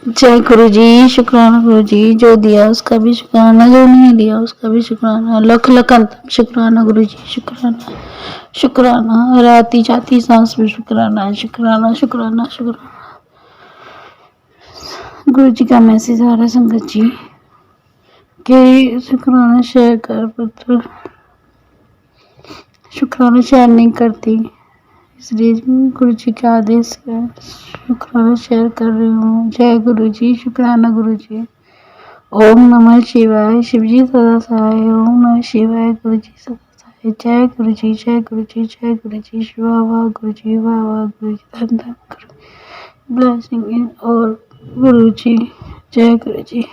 जय गुरु जी। शुक्राना गुरु जी, जो दिया उसका भी शुक्राना, जो नहीं दिया उसका भी शुक्राना। लख लख अंतम शुक्राना गुरु जी। शुक्राना शुक्राना, राती जाती सांस में शुक्राना शुक्राना शुक्राना शुक्राना। गुरु जी का मैसेज आ रहा है संगत जी कि शुक्राना शेयर कर पुत्र। शुक्राना शेयर नहीं करती, इसलिए गुरु जी के आदेश है शुक्राना शेयर कर रही हूँ। जय गुरु जी। शुक्राना गुरु जी। ओम नमः शिवाय। शिवजी सदा सहाय। ओम नमः शिवाय। गुरु जी सदा सहाय। जय गुरु जी। जय गुरु जी। जय गुरु जी। वाह वाह गुरु जी। वाह वाह गुरु जी। धन धन गुरु। ब्लेसिंग इन और गुरु जी। जय गुरु जी।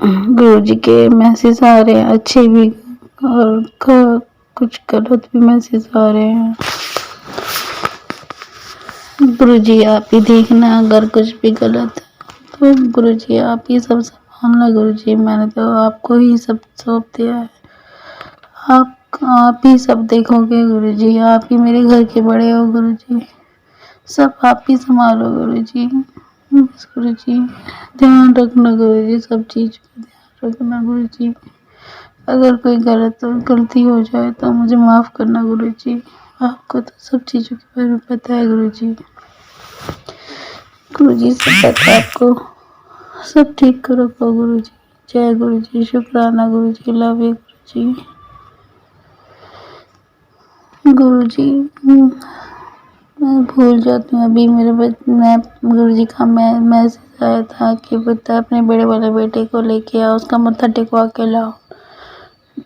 गुरु जी के मैसेज आ रहे हैं, अच्छे भी और कुछ गलत भी मैसेज आ रहे हैं। गुरु जी आप ही देखना, अगर कुछ भी गलत है तो गुरु जी आप ही सब संभालना। गुरु जी मैंने तो आपको ही सब सौंप दिया है, आप ही सब देखोगे गुरु जी। आप ही मेरे घर के बड़े हो गुरु जी, सब आप ही संभालो गुरु जी। बस गुरु जी ध्यान रखना गुरु जी, सब चीज का ध्यान रखना गुरु जी। अगर कोई गलती हो जाए तो मुझे माफ करना गुरु जी। आपको तो सब चीजों के बारे में पता है गुरु जी। गुरु जी सब पता है आपको, सब ठीक करो गुरु जी। जय गुरु जी। शुक्राना गुरु जी। लव यू गुरु जी। गुरु जी मैं भूल जाती हूँ अभी मैं गुरु जी का मैसेज आया था कि बेटा अपने बड़े वाले बेटे को लेके आओ, उसका मत्था टेकवा के लाओ।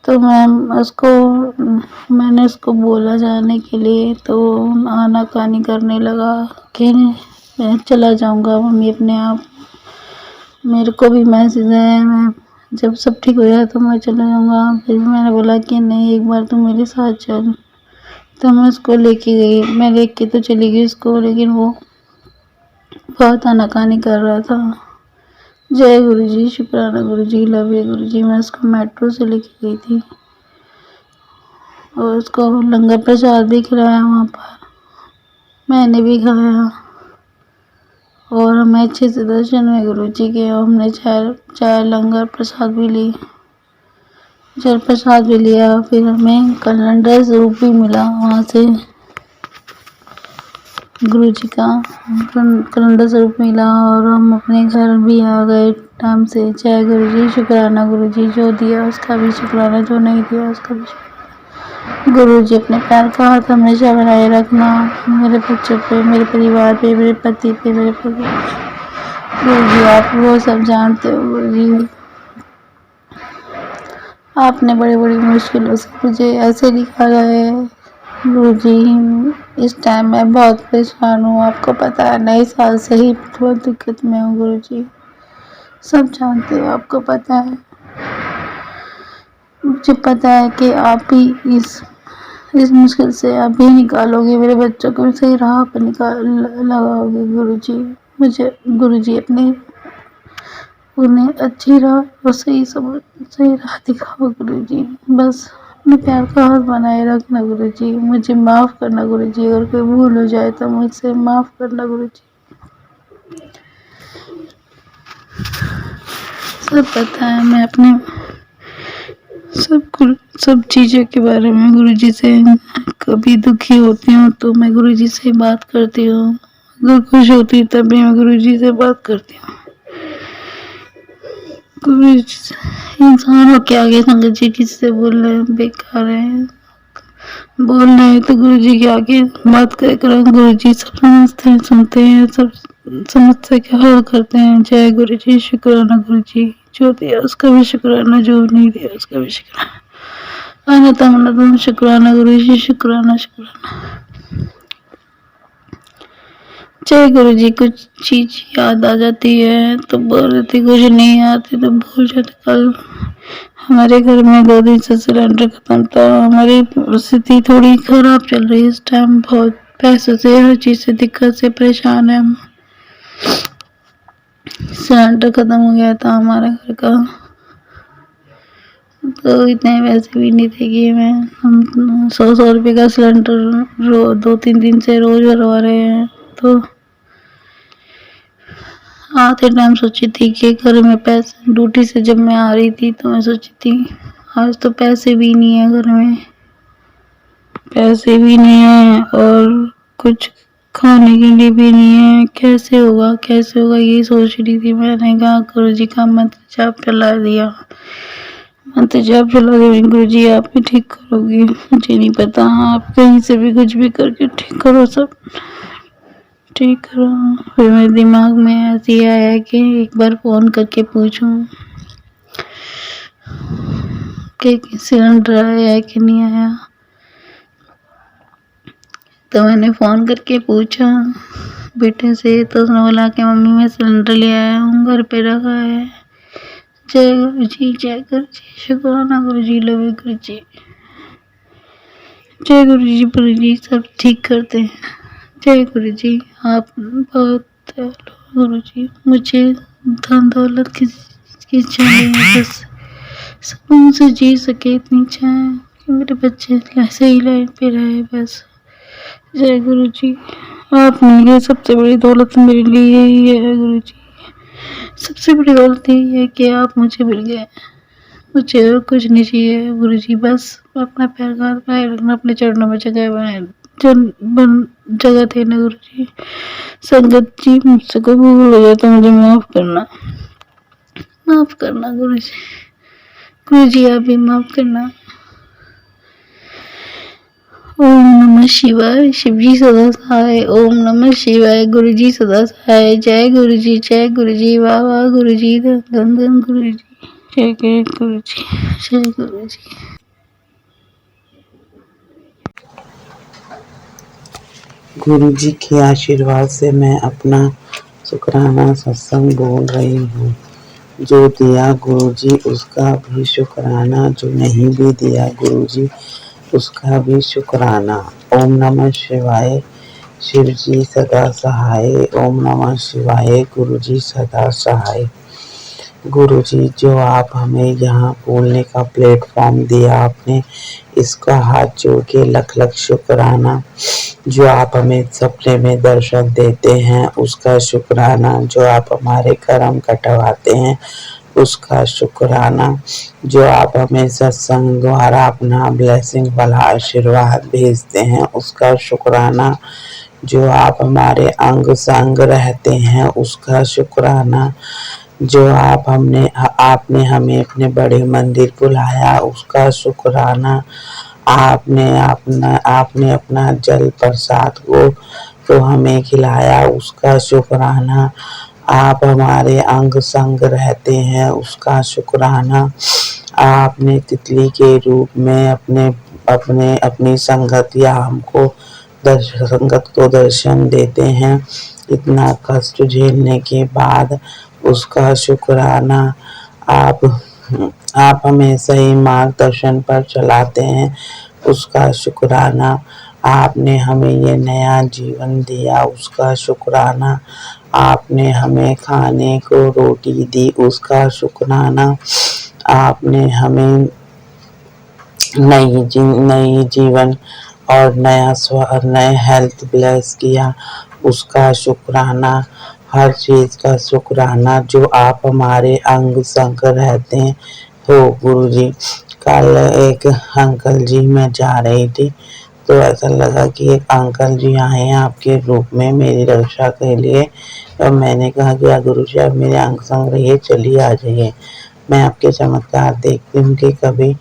तो मैंने उसको बोला जाने के लिए, तो आनाकानी करने लगा कि मैं चला जाऊंगा मम्मी अपने आप। मेरे को भी मैसेज है, मैं जब सब ठीक हो जाए तो मैं चला जाऊंगा। फिर मैंने बोला कि नहीं, एक बार तुम मेरे साथ चल। तो मैं उसको लेके गई, मैं लेके तो चली गई उसको, लेकिन वो बहुत आनाकानी कर रहा था। जय गुरु जी। शुक्राना गुरु जी। लव यू गुरु जी। मैं उसको मेट्रो से लेके गई थी और उसको लंगर प्रसाद भी खिलाया वहाँ पर, मैंने भी खाया और हमें अच्छे से दर्शन हुए गुरु जी के। और हमने चाय लंगर प्रसाद भी ली, जल प्रसाद भी लिया। फिर हमें कैलेंडर स्वरूप भी मिला वहाँ से, गुरु जी का कैलेंडर स्वरूप मिला और हम अपने घर भी आ गए टाइम से। जय गुरु जी। शुक्राना गुरु जी, जो दिया उसका भी शुक्राना, जो नहीं दिया उसका भी शुक्राना। गुरु जी अपने पैर का हाथ हमेशा बनाए रखना मेरे बच्चों पे, मेरे परिवार पे, मेरे पति पे, मेरे पति पे। गुरु जी आप वो सब जानते हो गुरु जी। आपने बड़ी बड़ी मुश्किलों से मुझे ऐसे निकाला है गुरु जी। इस टाइम मैं बहुत परेशान हूँ, आपको पता है, नए साल से ही बहुत दिक्कत में हूँ गुरु जी, सब जानते हो, आपको पता है। मुझे पता है कि आप ही इस मुश्किल से आप ही निकालोगे, मेरे बच्चों को सही राह पर लगाओगे गुरु जी। मुझे गुरु जी अपने उन्हें अच्छी राह और सही राह दिखाओ गुरु जी। बस अपने प्यार का हाथ बनाए रखना गुरु जी। मुझे माफ करना गुरु जी, अगर कोई भूल हो जाए तो मुझसे माफ करना गुरु जी। सब पता है, मैं अपने सब चीज़ों के बारे में गुरु जी से कभी दुखी होती हूँ तो मैं गुरु जी से बात करती हूँ, अगर खुश होती हूँ तब भी मैं गुरु जी से बात करती हूँ। गुरु इंसानों के आगे संगत जी किससे बोल रहे हैं, बेकार है। बोल रहे हैं तो गुरु जी के आगे बात कर गुरु जी सब समझते हैं, सुनते हैं, सब समस्या के हल करते हैं। जय गुरु जी। शुक्राना गुरु जी, जो दिया उसका भी शुक्राना, जो नहीं दिया उसका भी शुक्राना। अनतम शुक्राना गुरु जी। शुक्राना शुक्राना। जय गुरु जी। कुछ चीज याद आ जाती है तो बोल देती, कुछ नहीं आती तो भूल जाती। कल हमारे घर में 2 दिन से सिलेंडर खत्म था, हमारी स्थिति थोड़ी खराब चल रही है इस टाइम, बहुत पैसों से हर चीज से दिक्कत से परेशान है हम। सिलेंडर खत्म हो गया था हमारे घर का, तो इतने वैसे भी नहीं थे कि हम 100 रुपये का सिलेंडर 2-3 दिन से रोज भरवा रहे हैं। तो आते टाइम सोची थी कि घर में पैसे, ड्यूटी से जब मैं आ रही थी तो मैं सोची थी आज तो पैसे भी नहीं है घर में, पैसे भी नहीं है और कुछ खाने के लिए भी नहीं है, कैसे होगा कैसे होगा, ये सोच रही थी। मैंने कहा गुरु जी का मंत्र जाप चला दिया, मंत्र जाप चला दिया, गुरु जी आप ही ठीक करोगे, मुझे नहीं पता, आप कहीं से भी कुछ भी करके ठीक करो, सब ठीक करो। फिर मेरे दिमाग में ऐसे ही आया कि एक बार फोन करके पूछूं कि सिलेंडर आया है कि नहीं आया। तो मैंने फोन करके पूछा बेटे से, तो उसने बोला कि मम्मी मैं सिलेंडर ले आया हूँ, घर पे रखा है। जय गुरु जी, जय गुरु जी, शुक्राना गुरु जी, लव यू गुरु जी, जय गुरु जी, गुरु जी सब ठीक करते हैं, जय गुरु जी, आप बहुत दयालु गुरु जी, मुझे धन दौलत की चाहिए, बस सुकून से जी सके इतनी चाहे कि मेरे बच्चे सही लाइन पे रहे, बस। जय गुरु जी, आप मिल गए, सबसे बड़ी दौलत मेरे लिए यही है गुरु जी, सबसे बड़ी दौलत यही है कि आप मुझे मिल गए, मुझे और कुछ नहीं चाहिए गुरु जी, बस अपना पैर हाथ बनाए रखना, अपने चरणों में जगह बनाए जगह थे ना गुरु जी। संगत जी मुझसे कोई भूल हो जाए तो मुझे माफ करना, माफ करना गुरु जी, गुरु जी आप भी माफ करना। ओम नमः शिवाय, शिव जी सदा सहाय, ओम नमः शिवाय, गुरु जी सदा सहाय, जय गुरु जी, वाह वाह गुरु जी, धन धन धन गुरु जी, जय गुरु जी, जय गुरु जी। गुरु जी के आशीर्वाद से मैं अपना शुक्राना सत्संग बोल रही हूँ। जो दिया गुरु जी उसका भी शुक्राना, जो नहीं भी दिया गुरु जी उसका भी शुक्राना। ओम नमः शिवाय, शिव जी सदा सहाय, ओम नमः शिवाय, गुरु जी सदा सहाय। गुरु जी जो आप हमें यहाँ बोलने का प्लेटफॉर्म दिया आपने, इसका हाथ जोड़ के लख लख शुक्राना। जो आप हमें सपने में दर्शन देते हैं उसका शुक्राना, जो आप हमारे कर्म कटवाते हैं उसका शुक्राना, जो आप हमें सत्संग द्वारा अपना ब्लेसिंग वाला आशीर्वाद भेजते हैं उसका शुक्राना, जो आप हमारे अंग संग रहते हैं उसका शुक्राना, जो आपने हमें अपने बड़े मंदिर बुलाया उसका शुक्राना, आपने अपना जल प्रसाद को तो हमें खिलाया उसका शुक्राना, आप हमारे अंग संग रहते हैं उसका शुक्राना, आपने तितली के रूप में अपनी संगत या हमको संगत को दर्शन देते हैं, इतना कष्ट झेलने के बाद उसका शुक्राना, आप हमें सही मार्गदर्शन पर चलाते हैं उसका शुक्राना, आपने हमें ये नया जीवन दिया उसका शुक्राना, आपने हमें खाने को रोटी दी उसका शुक्राना, आपने हमें नई जीवन और नए हेल्थ ब्लेस किया उसका शुक्राना, हर चीज का शुक्राना, जो आप हमारे अंग संग रहते हैं हो गुरु जी। कल एक अंकल जी मैं जा रही थी तो ऐसा लगा कि एक अंकल जी आए हैं आपके रूप में मेरी रक्षा के लिए, और मैंने कहा कि गुरु जी आप मेरे अंग संग रहिए, चलिए आ जाइए। मैं आपके चमत्कार देखती हूँ कि कभी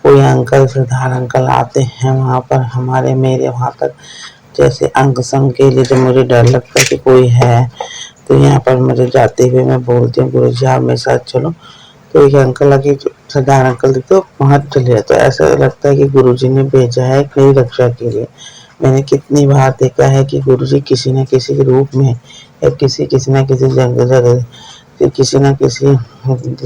कोई अंकल सरदार अंकल आते हैं वहाँ पर मेरे वहाँ तक, जैसे अंग संग के लिए जब मुझे डर लगता है कि कोई है, तो यहाँ पर मुझे जाते हुए मैं बोलती हूँ गुरु जी आप मेरे साथ चलो, तो एक अंकल आके सरदार अंकल दिखते तो वहाँ चले जाते, तो ऐसा लगता है कि गुरु जी ने भेजा है मेरी रक्षा के लिए। मैंने कितनी बार देखा है कि गुरु जी किसी न किसी रूप में या किसी न किसी जगह किसी न किसी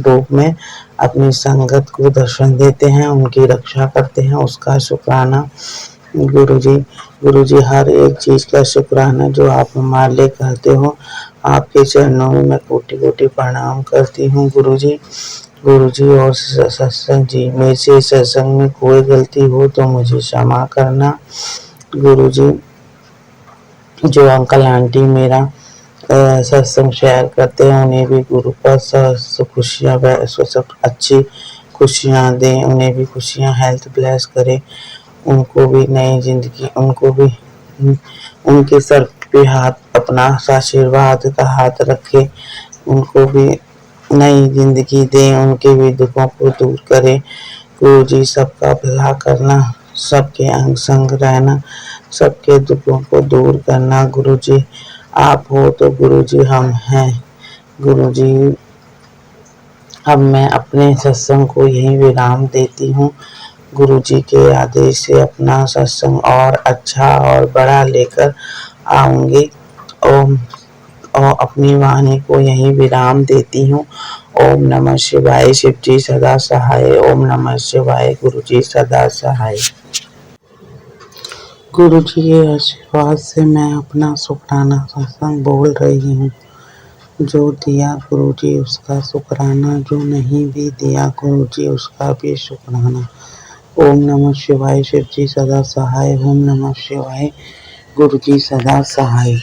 रूप में अपनी संगत को दर्शन देते हैं, उनकी रक्षा करते हैं उसका शुक्राना। गुरु जी हर एक चीज का शुक्राना जो आप हमारे लिए करते हो, आपके चरणों में मैं कोटि कोटि प्रणाम करती हूँ गुरु जी। और सत्संग जी, मेरे से सत्संग में कोई गलती हो तो मुझे क्षमा करना गुरु जी। जो अंकल आंटी मेरा सत्संग शेयर करते हैं, उन्हें भी गुरु पर खुशियाँ सब अच्छी खुशियाँ दें, उन्हें भी खुशियाँ हेल्थ ब्लेस करें, उनको भी नई जिंदगी, उनको भी उनके सर पे हाथ अपना आशीर्वाद का हाथ रखे, उनको भी नई जिंदगी दें, उनके भी दुखों को दूर करें। गुरु जी सबका भला करना, सबके अंग संग रहना, सबके दुखों को दूर करना। गुरु जी आप हो तो गुरु जी हम हैं। गुरु जी अब मैं अपने सत्संग को यहीं विराम देती हूँ। गुरु जी के आदेश से अपना सत्संग और अच्छा और बड़ा लेकर आऊंगी। ओम और अपनी वाणी को यहीं विराम देती हूँ। ओम नमः शिवाय। शिव जी सदा सहाय। ओम नमः शिवाय। गुरु जी सदा सहाय। गुरु जी के आशीर्वाद से मैं अपना शुक्राना सत्संग बोल रही हूँ। जो दिया गुरु जी उसका शुक्राना, जो नहीं भी दिया गुरु जी उसका भी शुक्राना। ओम नमः शिवाय। शिव जी सदा सहाय। ओम नमः शिवाय। गुरु जी सदा सहाय।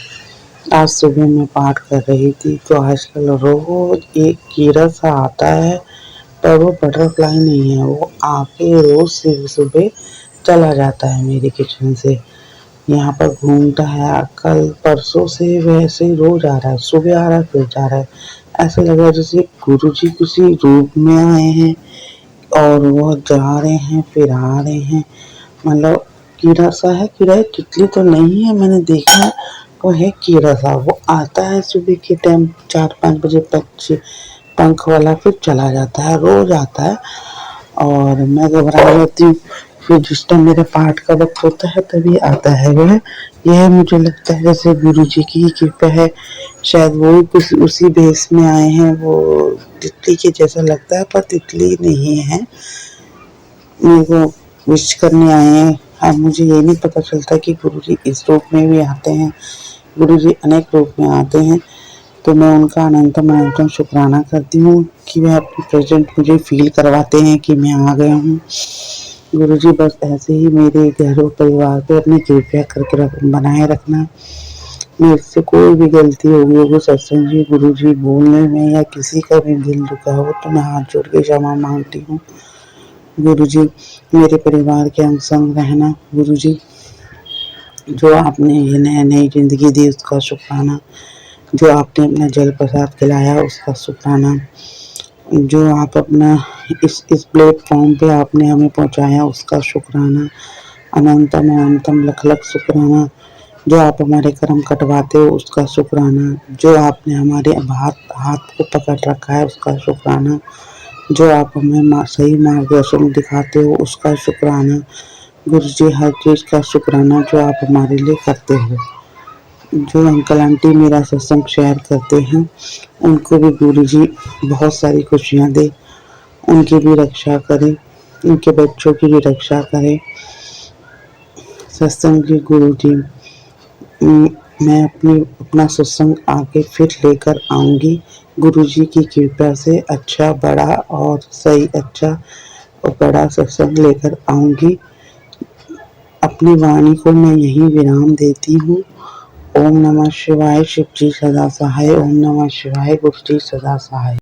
आज सुबह मैं पाठ कर रही थी तो आजकल रोज एक कीड़ा सा आता है, पर वो बटरफ्लाई नहीं है, वो आके रोज सुबह चला जाता है मेरे किचन से, यहाँ पर घूमता है। कल परसों से वैसे ही रोज आ रहा है, सुबह आ रहा है फिर जा रहा है। ऐसा लग रहा है जैसे गुरु जी किसी रूप में आए हैं और वो जा रहे हैं फिर आ रहे हैं। मतलब कीड़ा सा है, कीड़ा है, तितली तो नहीं है, मैंने देखा है वो है कीड़ा सा। वो आता है सुबह के टाइम 4-5 बजे, पक्षी पंख वाला, फिर चला जाता है, रोज आता है और मैं घबरा जाती हूँ। फिर जिस टाइम मेरे पाठ का वक्त होता है तभी आता है वह। यह मुझे लगता है जैसे गुरु जी की कृपा है, शायद वो ही कुछ उसी भेष में आए हैं। वो तितली के जैसा लगता है पर तितली नहीं है, मेरे को विश करने आए हैं। अब मुझे ये नहीं पता चलता कि गुरु जी इस रूप में भी आते हैं, गुरु जी अनेक रूप में आते हैं। तो मैं उनका अनंतम शुक्राना करती हूँ कि वह अपनी प्रेजेंट मुझे फील करवाते हैं कि मैं आ गया हूँ। गुरु जी बस ऐसे ही मेरे घर और परिवार पे अपनी कृपया करके बनाए रखना। मेरे से कोई भी गलती होगी होगी सत्संग जी, गुरु जी बोलने में या किसी का भी दिल दुखा हो तो मैं हाथ जोड़ के क्षमा मांगती हूँ। गुरु जी मेरे परिवार के अंग संग रहना। गुरु जी जो आपने ये नई जिंदगी दी उसका शुक्राना, जो आपने अपना जल प्रसाद खिलाया उसका शुक्राना, जो आप अपना इस प्लेटफॉर्म पे आपने हमें पहुंचाया उसका शुक्राना। अनंतम लख लख शुक्राना। जो आप हमारे कर्म कटवाते हो उसका शुक्राना। जो आपने हमारे हाथ को पकड़ रखा है उसका शुक्राना। जो आप हमें सही मार्गदर्शन दिखाते हो उसका शुक्राना। गुरु जी हर चीज़ का शुक्राना जो आप हमारे लिए करते हो। जो अंकल आंटी मेरा सत्संग शेयर करते हैं उनको भी गुरु जी बहुत सारी खुशियाँ दे, उनकी भी रक्षा करें, उनके बच्चों की भी रक्षा करें। सत्संग जी गुरु जी मैं अपना सत्संग आगे फिर लेकर आऊँगी। गुरु जी की कृपा से अच्छा बड़ा और सही अच्छा और बड़ा सत्संग लेकर आऊँगी। अपनी वाणी को मैं यहीं विराम देती हूँ। ओम नमः शिवाय। शिव जी सदा सहाय। ओम नमः शिवाय। गुरु जी सदा सहाय।